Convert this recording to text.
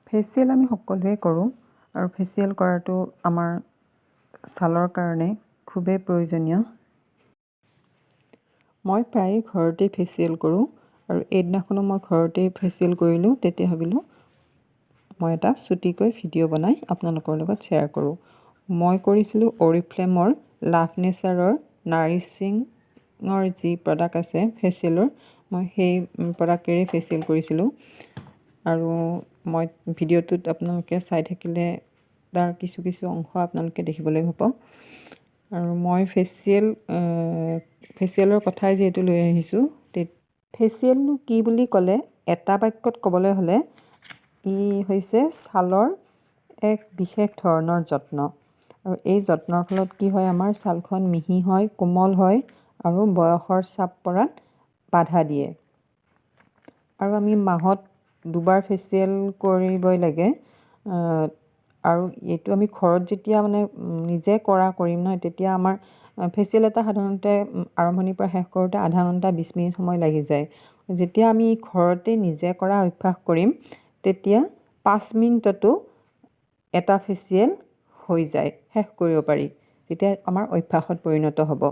Facial আমি সকলোৱে কৰোঁ আৰু ফেচিয়েল কৰাটো আমাৰ ছালৰ কাৰণে খুবেই প্ৰয়োজনীয়। মই প্ৰায়ে ঘৰতে ফেচিয়েল কৰোঁ আৰু এইদিনাখনো মই ঘৰতে ফেচিয়েল কৰিলোঁ। তেতিয়া ভাবিলোঁ মই এটা চুটিকৈ ভিডিঅ' বনাই আপোনালোকৰ লগত শ্বেয়াৰ কৰোঁ। মই কৰিছিলোঁ অৰিফ্লেমৰ লাভ নেচাৰৰ নাৰিছিঙৰ যি প্ৰডাক্ট আছে ফেচিয়েলৰ, মই সেই প্ৰডাক্টেৰে ফেচিয়েল কৰিছিলোঁ। আৰু মই ভিডিঅ'টোত আপোনালোকে চাই থাকিলে তাৰ কিছু অংশ আপোনালোকে দেখিবলৈ পাব। আৰু মই ফেচিয়েলৰ কথাই যিহেতু লৈ আহিছোঁ, ফেচিয়েলনো কি বুলি ক'লে এটা বাক্যত ক'বলৈ হ'লে ই হৈছে ছালৰ এক বিশেষ ধৰণৰ যত্ন। আৰু এই যত্নৰ ফলত কি হয়, আমাৰ ছালখন মিহি হয়, কোমল হয় আৰু বয়সৰ চাপ পৰাত বাধা দিয়ে। আৰু আমি মাহত 2 বাৰ ফেচিয়েল কৰিবই লাগে। আৰু এইটো আমি ঘৰত যেতিয়া নিজে কৰিম নহয়, তেতিয়া আমাৰ ফেচিয়েল এটা সাধাৰণতে আৰম্ভণিৰ পৰা শেষ কৰোঁতে আধা ঘণ্টা 20 মিনিট সময় লাগি যায়। যেতিয়া আমি ঘৰতে নিজে কৰা অভ্যাস কৰিম, তেতিয়া 5 মিনিটতো এটা ফেচিয়েল হৈ যায়, শেষ কৰিব পাৰি, যেতিয়া আমাৰ অভ্যাসত পৰিণত হ'ব।